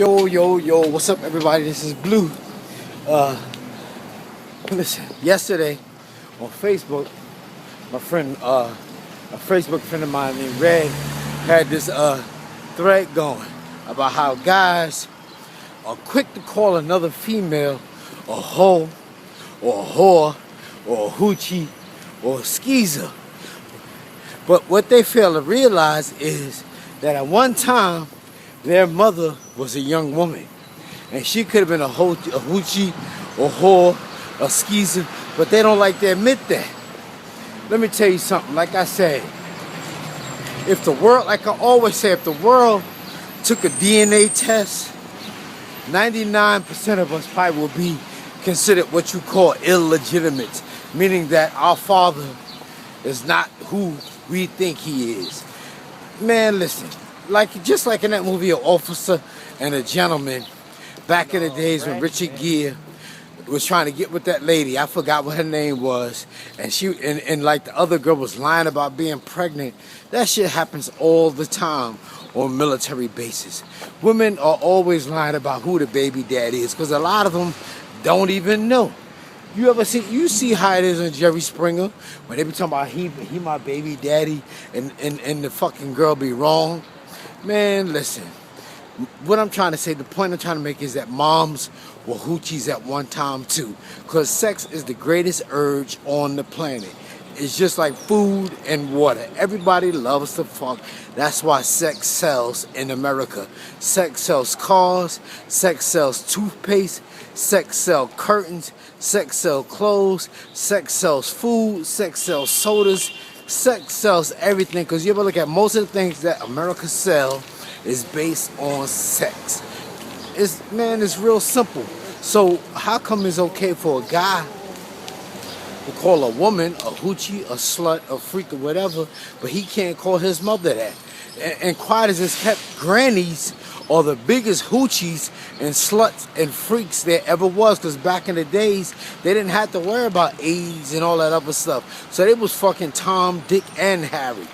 Yo, what's up, everybody? This is Blue. Uh, Listen, yesterday on Facebook, my friend, a Facebook friend of mine named Red had this thread going about how guys are quick to call another female a hoe, or a whore, or a hoochie, or a skeezer. But what they fail to realize is that at one time, their mother was a young woman, and she could have been a hoochie, a whore, a skeezer, but they don't like to admit that. Let me tell you something. Like I said, if the world, like I always say, if the world took a DNA test, 99% of us probably would be considered what you call illegitimate, meaning that our father is not who we think he is. Man, listen. Just like in that movie, An Officer and a Gentleman, back in the days when Richard Gere was trying to get with that lady, I forgot what her name was, and like the other girl was lying about being pregnant. That shit happens all the time on military bases. Women are always lying about who the baby daddy is, because a lot of them don't even know. You see how it is on Jerry Springer when they be talking about he my baby daddy and the fucking girl be wrong. Man, listen, what I'm trying to say, the point I'm trying to make is that moms were hoochies at one time too, because sex is the greatest urge on the planet. It's just like food and water. Everybody loves to fuck. That's why sex sells in America. Sex sells cars, sex sells toothpaste, sex sells curtains, sex sells clothes, sex sells food, sex sells sodas. Sex sells everything, because you ever look at most of the things that America sell is based on sex. It's real simple. So how come it's okay for a guy to call a woman a hoochie, a slut, a freak, or whatever, but he can't call his mother that? And quiet as it's kept, grannies are the biggest hoochies and sluts and freaks there ever was, because back in the days, they didn't have to worry about AIDS and all that other stuff. So they was fucking Tom, Dick, and Harry,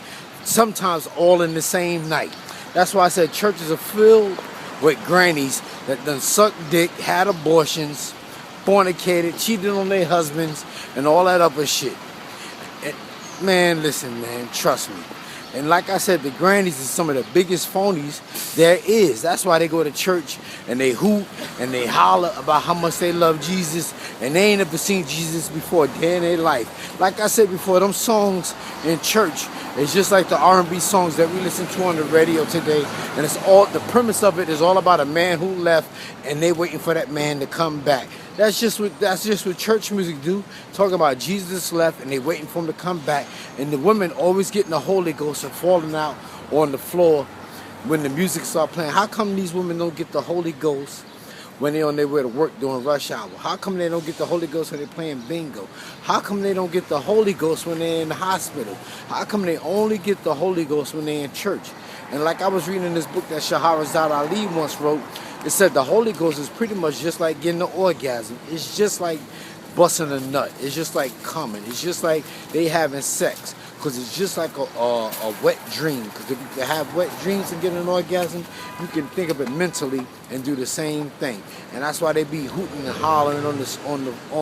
sometimes all in the same night. That's why I said churches are filled with grannies that done sucked dick, had abortions, fornicated, cheated on their husbands, and all that other shit. And, man, listen, man, trust me. And like I said, the grannies are some of the biggest phonies there is. That's why they go to church and they hoot and they holler about how much they love Jesus, and they ain't ever seen Jesus before a day in their life. Like I said before, them songs in church is just like the R&B songs that we listen to on the radio today. And it's all, the premise of it is all about a man who left and they waiting for that man to come back. That's just what church music do. Talking about Jesus left and they waiting for him to come back. And the women always getting the Holy Ghost and falling out on the floor when the music start playing. How come these women don't get the Holy Ghost when they on their way to work during rush hour? How come they don't get the Holy Ghost when they're playing bingo? How come they don't get the Holy Ghost when they're in the hospital? How come they only get the Holy Ghost when they're in church? And like I was reading in this book that Shahrazad Ali once wrote, it said the Holy Ghost is pretty much just like getting an orgasm. It's just like busting a nut. It's just like coming. It's just like they having sex. Because it's just like a wet dream. Because if you can have wet dreams and get an orgasm, you can think of it mentally and do the same thing. And that's why they be hooting and hollering on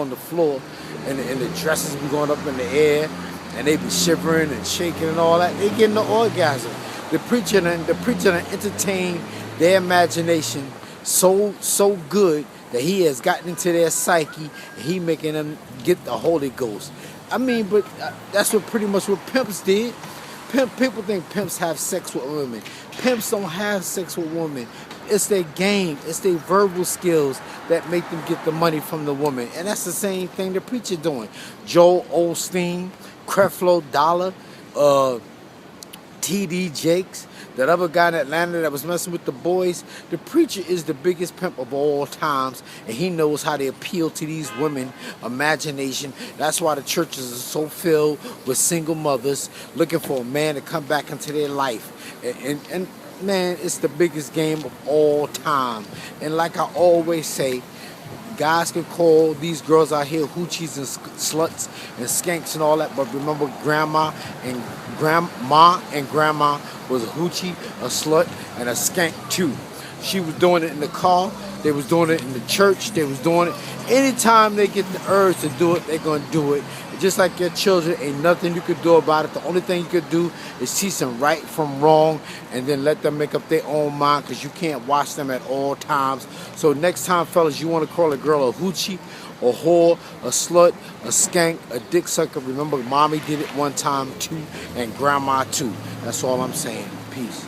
the floor, and the dresses be going up in the air, and they be shivering and shaking and all that. They getting the orgasm. The preacher done entertain their imagination so good that he has gotten into their psyche, and he making them get the Holy Ghost. I mean, but that's pretty much what pimps did. People think pimps have sex with women. Pimps don't have sex with women. It's their game. It's their verbal skills that make them get the money from the woman. And that's the same thing the preacher doing. Joel Osteen, Creflo Dollar, T.D. Jakes, that other guy in Atlanta that was messing with the boys. The preacher is the biggest pimp of all times, and he knows how to appeal to these women imagination. That's why the churches are so filled with single mothers looking for a man to come back into their life. And man, it's the biggest game of all time. And like I always say, guys can call these girls out here hoochies and sluts and skanks and all that, but remember grandma and grandma was a hoochie, a slut, and a skank too. She was doing it in the car. They was doing it in the church. They was doing it. Anytime they get the urge to do it, they're going to do it. Just like your children, ain't nothing you could do about it. The only thing you could do is teach them right from wrong and then let them make up their own mind, because you can't watch them at all times. So next time, fellas, you want to call a girl a hoochie, a whore, a slut, a skank, a dick sucker, remember mommy did it one time too, and grandma too. That's all I'm saying. Peace.